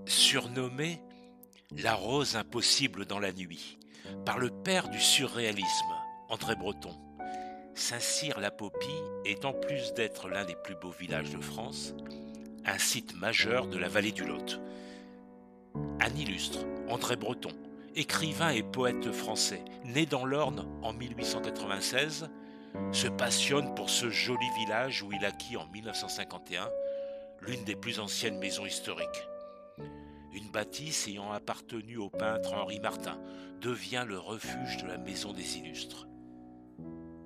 Surnommée la rose impossible dans la nuit par le père du surréalisme, André Breton, Saint-Cyr-la-Popie est, en plus d'être l'un des plus beaux villages de France, un site majeur de la vallée du Lot. Un illustre, André Breton, écrivain et poète français, né dans l'Orne en 1896, se passionne pour ce joli village où il acquit en 1951 l'une des plus anciennes maisons historiques. Une bâtisse ayant appartenu au peintre Henri Martin devient le refuge de la maison des illustres.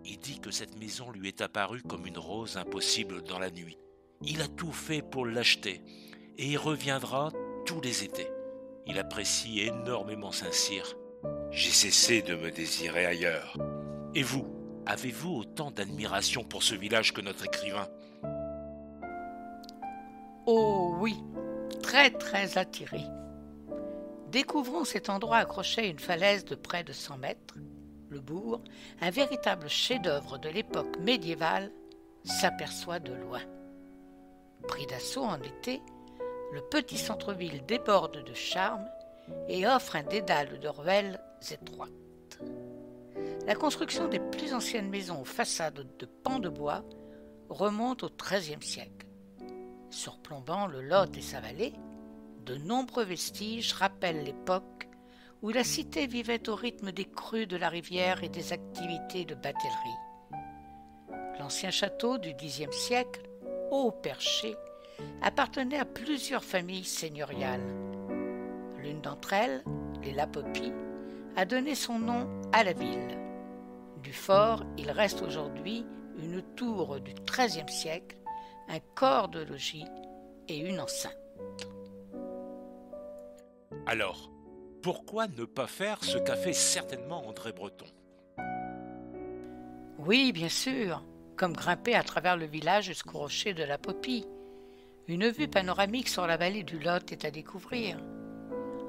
Il dit que cette maison lui est apparue comme une rose impossible dans la nuit. Il a tout fait pour l'acheter et y reviendra tous les étés. Il apprécie énormément Saint-Cyr. J'ai cessé de me désirer ailleurs. Et vous, avez-vous autant d'admiration pour ce village que notre écrivain ? Oh oui, très très attiré. Découvrons cet endroit accroché à une falaise de près de 100 mètres. Le bourg, un véritable chef-d'œuvre de l'époque médiévale, s'aperçoit de loin. Pris d'assaut en été, le petit centre-ville déborde de charme et offre un dédale de ruelles étroites. La construction des plus anciennes maisons aux façades de pans de bois remonte au XIIIe siècle. Surplombant le Lot et sa vallée, de nombreux vestiges rappellent l'époque où la cité vivait au rythme des crues de la rivière et des activités de batellerie. L'ancien château du Xe siècle, haut perché, appartenait à plusieurs familles seigneuriales. L'une d'entre elles, les La Popie, a donné son nom à la ville. Du fort, il reste aujourd'hui une tour du XIIIe siècle, un corps de logis et une enceinte. Alors, pourquoi ne pas faire ce qu'a fait certainement André Breton ? Oui, bien sûr, comme grimper à travers le village jusqu'au rocher de la Popie. Une vue panoramique sur la vallée du Lot est à découvrir.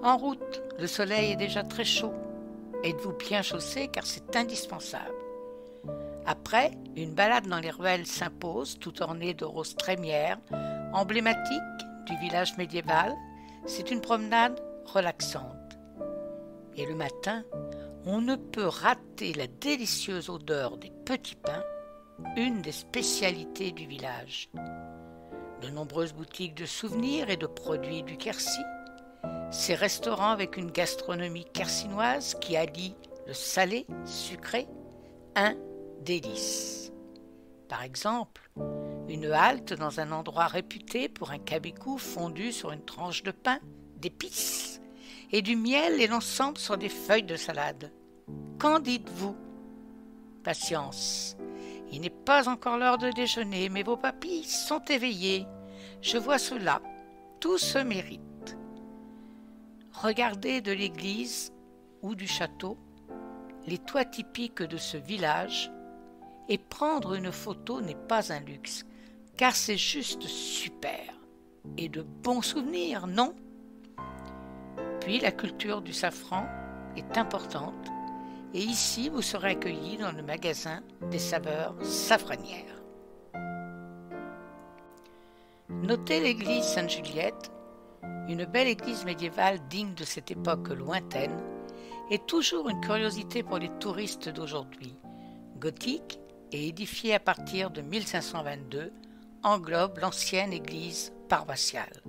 En route, le soleil est déjà très chaud. Êtes-vous bien chaussé car c'est indispensable. Après, une balade dans les ruelles s'impose, tout ornée de roses trémières, emblématique du village médiéval. C'est une promenade relaxante. Et le matin, on ne peut rater la délicieuse odeur des petits pains, une des spécialités du village. De nombreuses boutiques de souvenirs et de produits du Quercy, ces restaurants avec une gastronomie quercinoise qui allie le salé, sucré, un délice. Par exemple, une halte dans un endroit réputé pour un cabecou fondu sur une tranche de pain, d'épices et du miel et l'ensemble sur des feuilles de salade. Qu'en dites-vous ? Patience. Il n'est pas encore l'heure de déjeuner, mais vos papilles sont éveillées. Je vois cela. Tout se mérite. Regardez de l'église ou du château les toits typiques de ce village, et prendre une photo n'est pas un luxe, car c'est juste super. Et de bons souvenirs, non ? Puis la culture du safran est importante, et ici vous serez accueillis dans le magasin des saveurs safranières. Notez l'église Sainte-Juliette, une belle église médiévale digne de cette époque lointaine, est toujours une curiosité pour les touristes d'aujourd'hui. Gothique et édifiée à partir de 1522, englobe l'ancienne église paroissiale.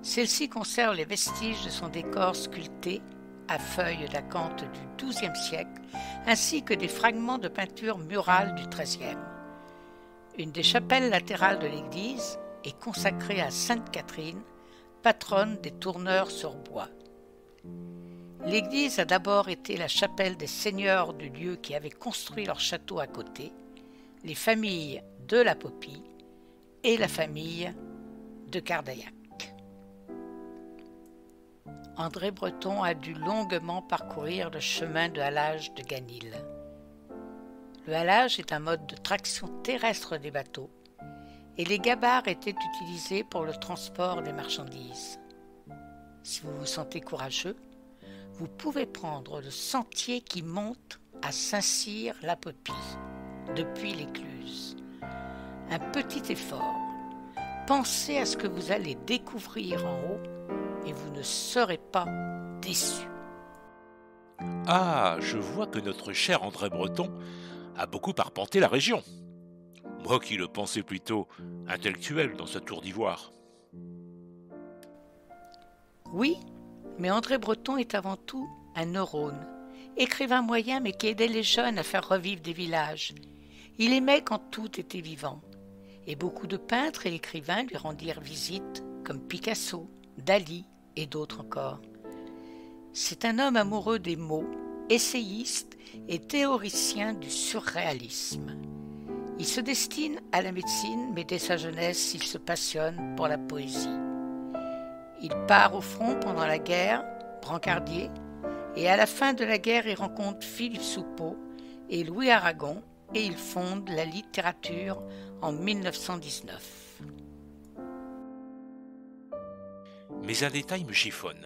Celle-ci conserve les vestiges de son décor sculpté à feuilles d'acanthe du XIIe siècle, ainsi que des fragments de peinture murale du XIIIe. Une des chapelles latérales de l'église est consacrée à Sainte Catherine, patronne des tourneurs sur bois. L'église a d'abord été la chapelle des seigneurs du lieu qui avaient construit leur château à côté, les familles de la Popie et la famille de Cardaillac. André Breton a dû longuement parcourir le chemin de halage de Ganil. Le halage est un mode de traction terrestre des bateaux et les gabarres étaient utilisés pour le transport des marchandises. Si vous vous sentez courageux, vous pouvez prendre le sentier qui monte à Saint-Cyr-la-Popie, depuis l'Écluse. Un petit effort. Pensez à ce que vous allez découvrir en haut et vous ne serez pas déçus. Ah, je vois que notre cher André Breton a beaucoup arpenté la région. Moi qui le pensais plutôt intellectuel dans sa tour d'ivoire. Oui, mais André Breton est avant tout un neurone, écrivain moyen mais qui aidait les jeunes à faire revivre des villages. Il aimait quand tout était vivant. Et beaucoup de peintres et écrivains lui rendirent visite, comme Picasso, Dali et d'autres encore. C'est un homme amoureux des mots, essayiste et théoricien du surréalisme. Il se destine à la médecine, mais dès sa jeunesse, il se passionne pour la poésie. Il part au front pendant la guerre, brancardier, et à la fin de la guerre, il rencontre Philippe Soupeau et Louis Aragon, et il fonde la littérature en 1919. Mais un détail me chiffonne.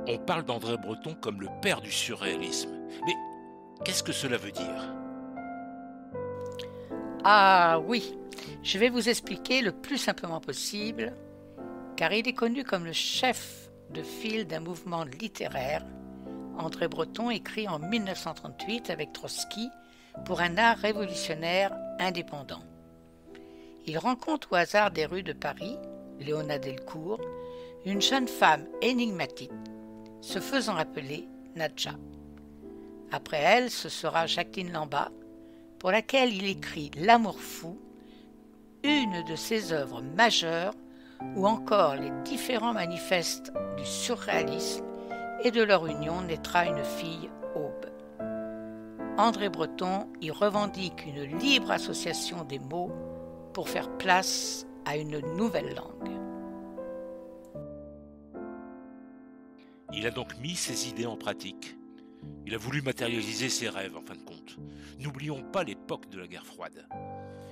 On parle d'André Breton comme le père du surréalisme. Mais qu'est-ce que cela veut dire ? Ah oui, je vais vous expliquer le plus simplement possible, car il est connu comme le chef de file d'un mouvement littéraire. André Breton écrit en 1938 avec Trotsky pour un art révolutionnaire indépendant. Il rencontre au hasard des rues de Paris, Léona Delcourt, une jeune femme énigmatique, se faisant appeler Nadja. Après elle, ce sera Jacqueline Lamba, pour laquelle il écrit L'amour fou, une de ses œuvres majeures, ou encore les différents manifestes du surréalisme, et de leur union naîtra une fille, Aube. André Breton y revendique une libre association des mots pour faire place à une nouvelle langue. Il a donc mis ses idées en pratique. Il a voulu matérialiser ses rêves, en fin de compte. N'oublions pas l'époque de la guerre froide.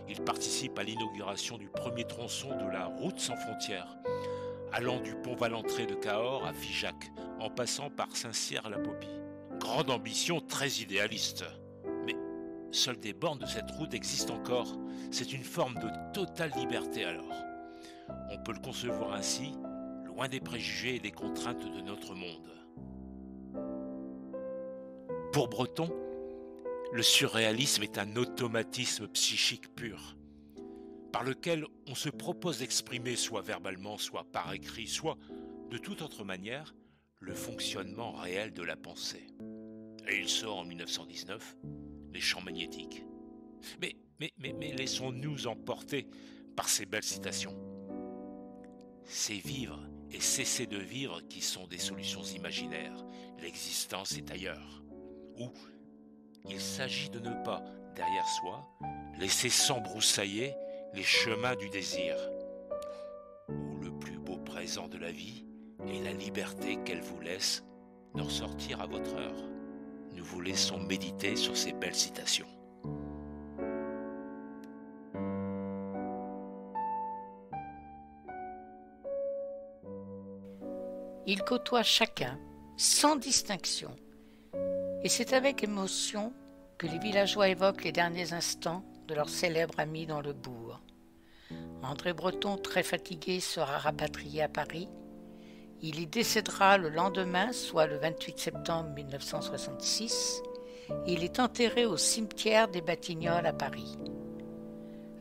Il participe à l'inauguration du premier tronçon de la route sans frontières, allant du pont Valentré de Cahors à Figeac, en passant par Saint-Cyr-la-Popie. Grande ambition très idéaliste. Mais seules des bornes de cette route existent encore. C'est une forme de totale liberté alors. On peut le concevoir ainsi, loin des préjugés et des contraintes de notre monde. Pour Breton, le surréalisme est un automatisme psychique pur, par lequel on se propose d'exprimer soit verbalement, soit par écrit, soit de toute autre manière, le fonctionnement réel de la pensée. Et il sort en 1919, Les champs magnétiques. Mais laissons-nous emporter par ces belles citations. C'est vivre et cesser de vivre qui sont des solutions imaginaires. L'existence est ailleurs. Ou il s'agit de ne pas, derrière soi, laisser s'embroussailler les chemins du désir. Ou le plus beau présent de la vie est la liberté qu'elle vous laisse d'en sortir à votre heure. Nous vous laissons méditer sur ces belles citations. Il côtoie chacun, sans distinction, et c'est avec émotion que les villageois évoquent les derniers instants de leur célèbre ami dans le bourg. André Breton, très fatigué, sera rapatrié à Paris. Il y décédera le lendemain, soit le 28 septembre 1966. Il est enterré au cimetière des Batignolles à Paris.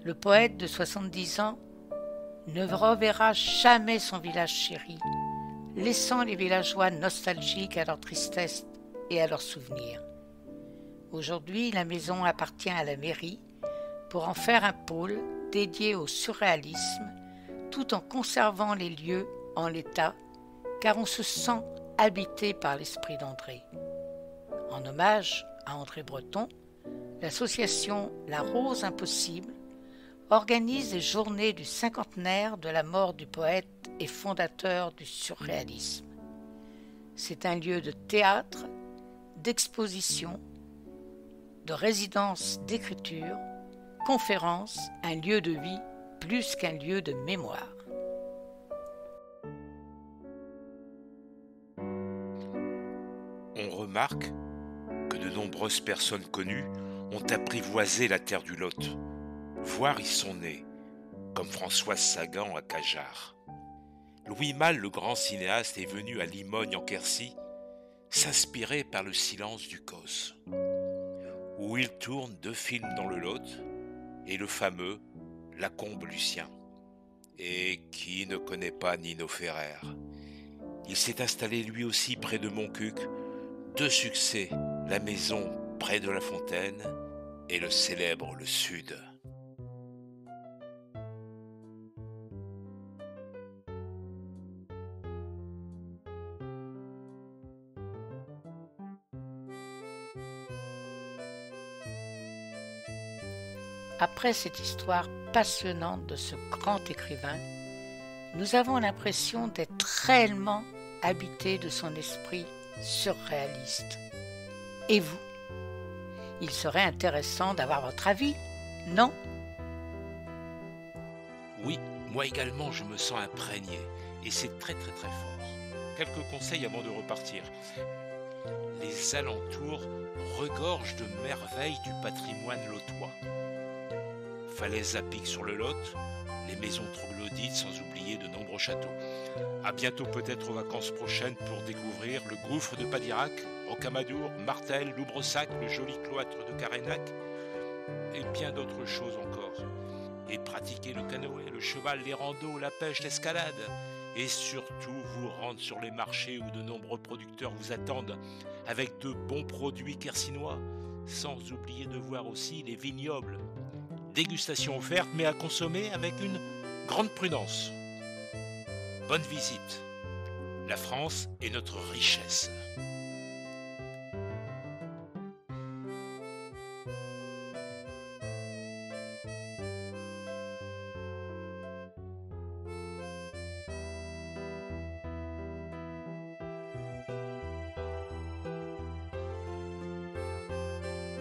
Le poète de 70 ans ne reverra jamais son village chéri, laissant les villageois nostalgiques à leur tristesse et à leurs souvenirs. Aujourd'hui, la maison appartient à la mairie pour en faire un pôle dédié au surréalisme, tout en conservant les lieux en l'état, car on se sent habité par l'esprit d'André. En hommage à André Breton, l'association La Rose Impossible organise les journées du cinquantenaire de la mort du poète et fondateur du surréalisme. C'est un lieu de théâtre, d'exposition, de résidence d'écriture, conférence, un lieu de vie plus qu'un lieu de mémoire. On remarque que de nombreuses personnes connues ont apprivoisé la terre du Lot, voire y sont nées, comme Françoise Sagan à Cajar. Louis Malle, le grand cinéaste, est venu à Limogne en Quercy s'inspirer par le silence du Causse, où il tourne 2 films dans le Lot et le fameux Lacombe Lucien. Et qui ne connaît pas Nino Ferrer? Il s'est installé lui aussi près de Montcuq, 2 succès, La Maison près de la Fontaine et le célèbre Le Sud. Après cette histoire passionnante de ce grand écrivain, nous avons l'impression d'être réellement habités de son esprit surréaliste. Et vous? Il serait intéressant d'avoir votre avis, non? Oui, moi également je me sens imprégné, et c'est très très très fort. Quelques conseils avant de repartir. Les alentours regorgent de merveilles du patrimoine lotois. Falaises à pic sur le Lot, les maisons troglodytes, sans oublier de nombreux châteaux. À bientôt peut-être aux vacances prochaines pour découvrir le gouffre de Padirac, Rocamadour, Martel, Loubresac, le joli cloître de Carénac et bien d'autres choses encore. Et pratiquer le canoë, le cheval, les randos, la pêche, l'escalade. Et surtout vous rendre sur les marchés où de nombreux producteurs vous attendent avec de bons produits quercinois, sans oublier de voir aussi les vignobles. Dégustation offerte, mais à consommer avec une grande prudence. Bonne visite. La France est notre richesse.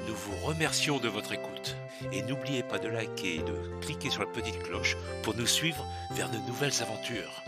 Nous vous remercions de votre écoute et n'oubliez pas de liker et de cliquer sur la petite cloche pour nous suivre vers de nouvelles aventures.